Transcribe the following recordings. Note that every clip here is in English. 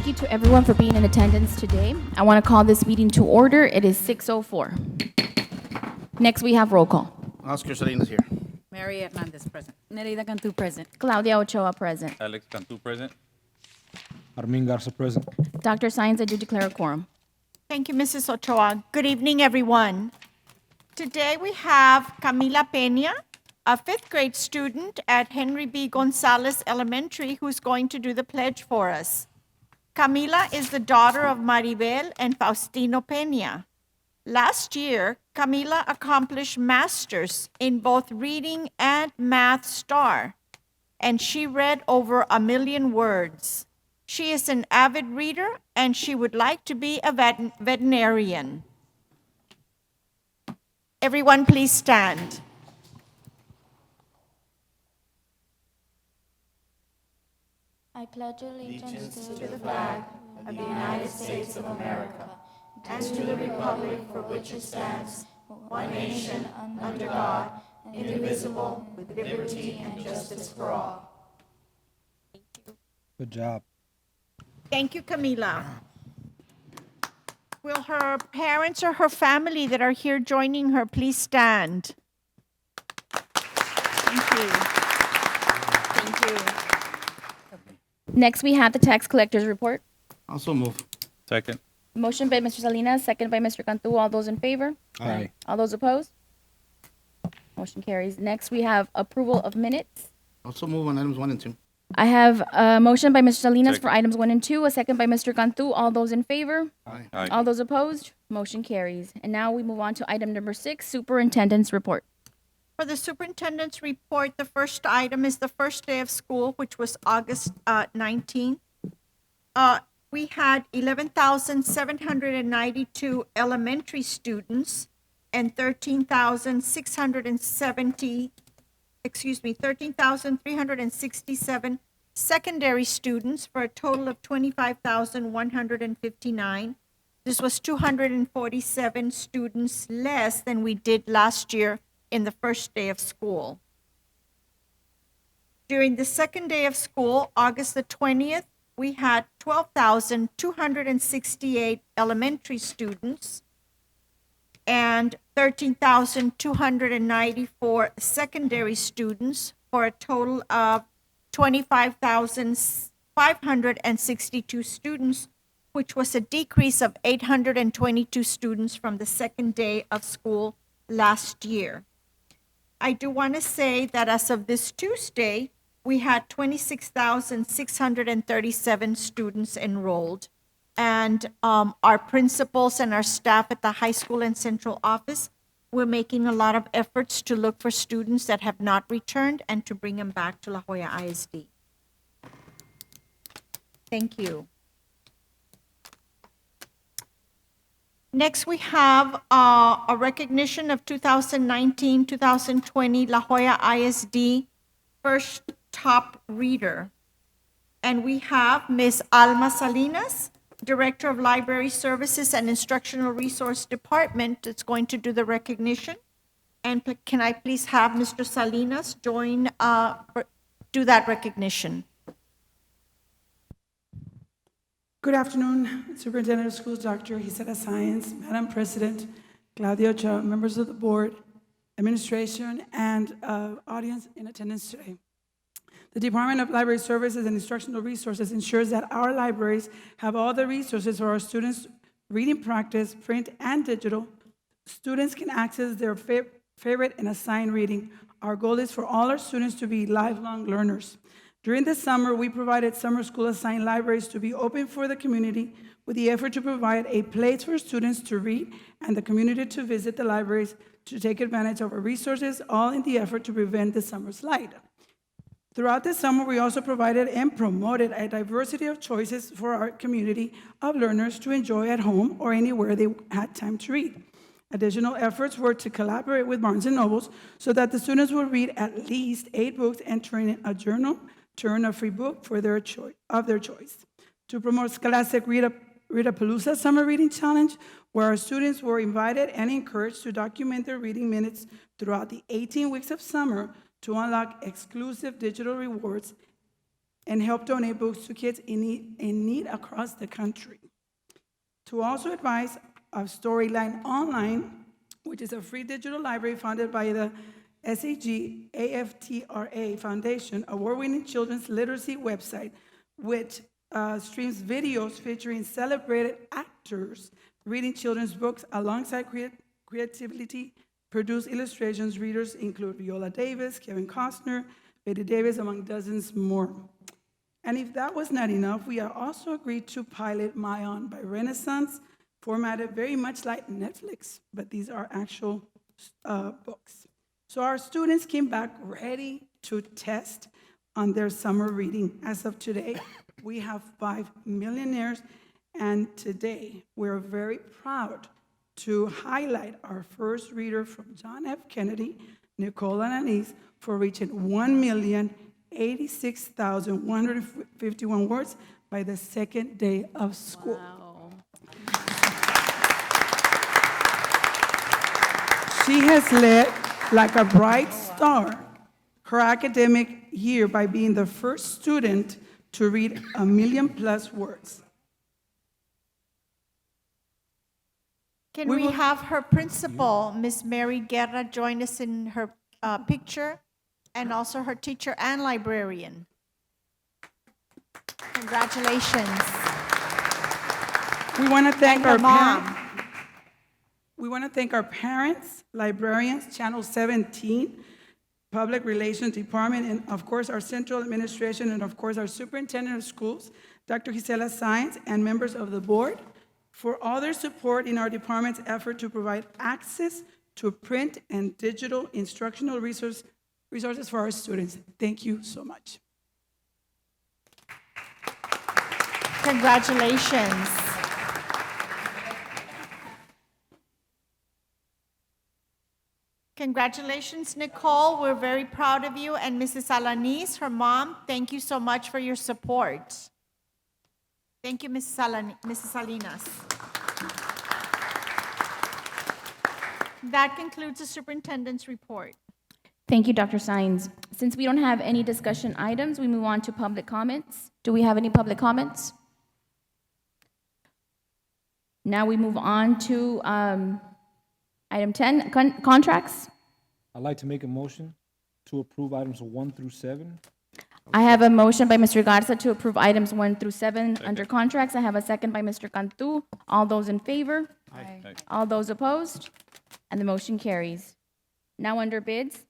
Thank you to everyone for being in attendance today. I want to call this meeting to order. It is 6:04. Next, we have roll call. Oscar Salinas here. Mary Hernandez, present. Nereida Cantu, present. Claudia Ochoa, present. Alex Cantu, present. Armin Garza present. Dr. Science, I do declare a quorum. Thank you, Mrs. Ochoa. Good evening, everyone. Today we have Camila Peña, a fifth grade student at Henry B. Gonzalez Elementary, who's going to do the pledge for us. Camila is the daughter of Maribel and Faustino Peña. Last year, Camila accomplished masters in both reading and math STAR, and she read over 1 million words. She is an avid reader, and she would like to be a veterinarian. Everyone, please stand. I pledge allegiance to the flag of the United States of America and to the republic for which it stands, one nation, under God, indivisible, with liberty and justice for all. Good job. Thank you, Camila. Will her parents or her family that are here joining her please stand? Thank you. Thank you. Next, we have the tax collector's report. Also move. Second. Motion by Mr. Salinas, second by Mr. Cantu. All those in favor? Aye. All those opposed? Motion carries. Next, we have approval of minutes. Also move on items 1 and 2. I have a motion by Mr. Salinas for Second. items 1 and 2, a second by Mr. Cantu. All those in favor? Aye. Aye. All those opposed? Motion carries. And now we move on to item number 6, superintendent's report. For the superintendent's report, the first item is the first day of school, which was August 19th. We had 11,792 elementary students and 13,367 secondary students for a total of 25,159. This was 247 students less than we did last year in the first day of school. During the second day of school, August the 20th, we had 12,268 elementary students and 13,294 secondary students for a total of 25,562 students, which was a decrease of 822 students from the second day of school last year. I do want to say that as of this Tuesday, we had 26,637 students enrolled. And our principals and our staff at the high school and central office, we're making a lot of efforts to look for students that have not returned and to bring them back to La Joya ISD. Thank you. Next, we have a recognition of 2019-2020 La Joya ISD First Top Reader. And we have Ms. Alma Salinas, Director of Library Services and Instructional Resource Department, that's going to do the recognition. And can I please have Mr. Salinas join, do that recognition? Good afternoon, Superintendent of Schools, Dr. Gisela Science, Madam President, Claudia Ochoa, members of the board, administration, and audience in attendance today. The Department of Library Services and Instructional Resources ensures that our libraries have all the resources for our students' reading practice, print and digital. Students can access their favorite and assigned reading. Our goal is for all our students to be lifelong learners. During the summer, we provided summer school assigned libraries to be open for the community with the effort to provide a place for students to read and the community to visit the libraries to take advantage of our resources, all in the effort to prevent the summer slide. Throughout the summer, we also provided and promoted a diversity of choices for our community of learners to enjoy at home or anywhere they had time to read. Additional efforts were to collaborate with Barnes & Nobles so that the students would read at least 8 books and turn in a journal, turn a free book for their choice. To promote Scholastic Readapalooza Summer Reading Challenge, where our students were invited and encouraged to document their reading minutes throughout the 18 weeks of summer to unlock exclusive digital rewards and help donate books to kids in need across the country. To also advise of Storyline Online, which is a free digital library founded by the SAG AFTRA Foundation, award-winning children's literacy website, which streams videos featuring celebrated actors reading children's books alongside creativity produced illustrations. Readers include Viola Davis, Kevin Costner, Betty Davis, among dozens more. And if that was not enough, we have also agreed to pilot Mayan by Renaissance, formatted very much like Netflix, but these are actual books. So our students came back ready to test on their summer reading. As of today, we have 5 millionaires, and today we're very proud to highlight our first reader from John F. Kennedy, Nicole Ananiz, for reaching 1,086,151 words by the second day of school. Wow. She has led like a bright star her academic year by being the first student to read 1 million plus words. Can We we will- have her principal, Miss Mary Guerra, join us in her picture, and also her teacher and librarian? Congratulations. We want to thank And her our mom. parents. We want to thank our parents, librarians, Channel 17, Public Relations Department, and of course our central administration, and of course our superintendent of schools, Dr. Gisela Sáenz, and members of the board for all their support in our department's effort to provide access to print and digital instructional resources for our students. Thank you so much. Congratulations. Congratulations, Nicole. We're very proud of you. And Mrs. Alanis, her mom, thank you so much for your support. Thank you, Mrs. Salinas. That concludes the superintendent's report. Thank you, Dr. Sines. Since we don't have any discussion items, we move on to public comments. Do we have any public comments? Now we move on to item 10, contracts. I'd like to make a motion to approve items 1 through 7. I have a motion by Mr. Garza to approve items 1 through 7 under contracts. I have a second by Mr. Cantu. All those in favor? All those opposed? And the motion carries. Now under bids,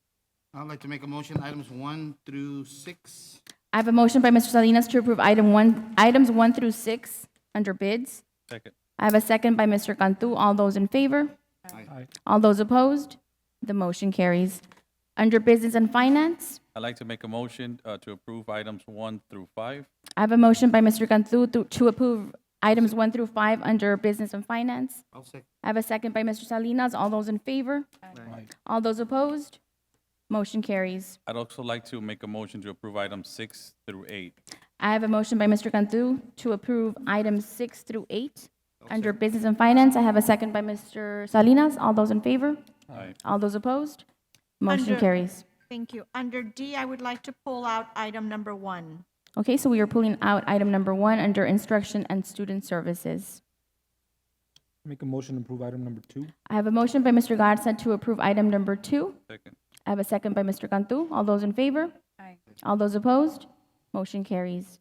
I'd like to make a motion, items 1 through 6. I have a motion by Mr. Salinas to approve items 1 through 6 under bids. Second. I have a second by Mr. Cantu. All those in favor? Aye. All those opposed? The motion carries. Under business and finance, I'd like to make a motion to approve items 1 through 5. I have a motion by Mr. Cantu to approve items 1 through 5 under business and finance. I'll second. I have a second by Mr. Salinas. All those in favor? Aye. All those opposed? Motion carries. I'd also like to make a motion to approve items 6 through 8. I have a motion by Mr. Cantu to approve items 6 through 8 under business and finance. I have a second by Mr. Salinas. All those in favor? Aye. All those opposed? Motion Under- carries. Thank you. Under D, I would like to pull out item number 1. Okay, so we are pulling out item number 1 under instruction and student services. Make a motion to approve item number 2. I have a motion by Mr. Garza to approve item number 2. Second. I have a second by Mr. Cantu. All those in favor? Aye. All those opposed? Motion carries.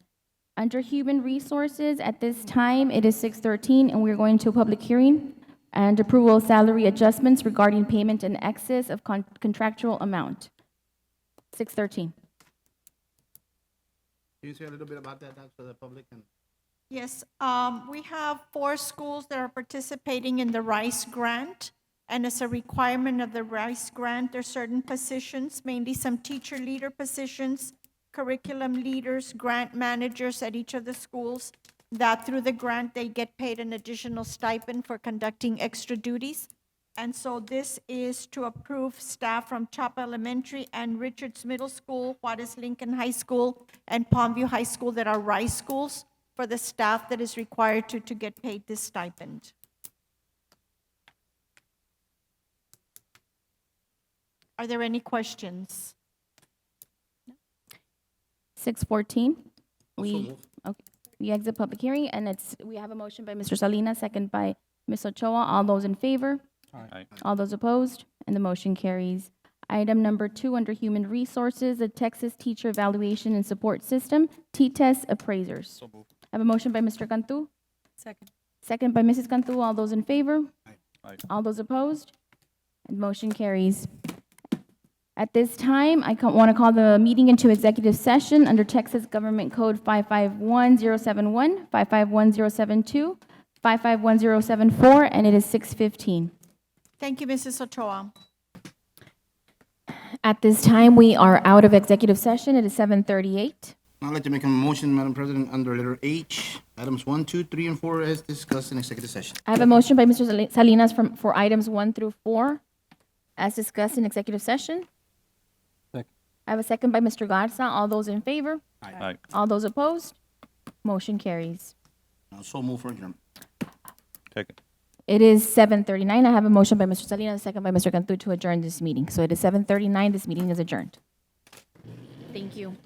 Under human resources, at this time, it is 6:13, and we're going to a public hearing and approval of salary adjustments regarding payment in excess of contractual amount. 6:13. Can you say a little bit about that, Doc, for the public? And Yes, we have 4 schools that are participating in the RICE grant. And as a requirement of the RICE grant, there are certain positions, mainly some teacher leader positions, curriculum leaders, grant managers at each of the schools, that through the grant, they get paid an additional stipend for conducting extra duties. And so this is to approve staff from Chapa Elementary and Richards Middle School, Juarez Lincoln High School, and Palmview High School that are RICE schools for the staff that is required to get paid this stipend. Are there any questions? 6:14. We, okay, we exit public hearing, and we have a motion by Mr. Salinas, second by Ms. Ochoa. All those in favor? Aye. All those opposed? And the motion carries. Item number 2, under Human Resources, the Texas Teacher Evaluation and Support System, T-Test appraisers. So moved. I have a motion by Mr. Cantu, Second. second by Mrs. Cantu. All those in favor? Aye. All those opposed? And motion carries. At this time, I want to call the meeting into executive session under Texas Government Code 551071, 551072, 551074, and it is 6:15. Thank you, Mrs. Ochoa. At this time, we are out of executive session. It is 7:38. I'd like to make a motion, Madam President, under letter H, items 1, 2, 3, and 4 as discussed in executive session. I have a motion by Mr. Salinas for items 1 through 4, as discussed in executive session. Second. I have a second by Mr. Garza. All those in favor? Aye. All those opposed? Motion carries. So move for adjournment. Second. It is 7:39. I have a motion by Mr. Salinas, a second by Mr. Cantu to adjourn this meeting. So it is 7:39. This meeting is adjourned. Thank you.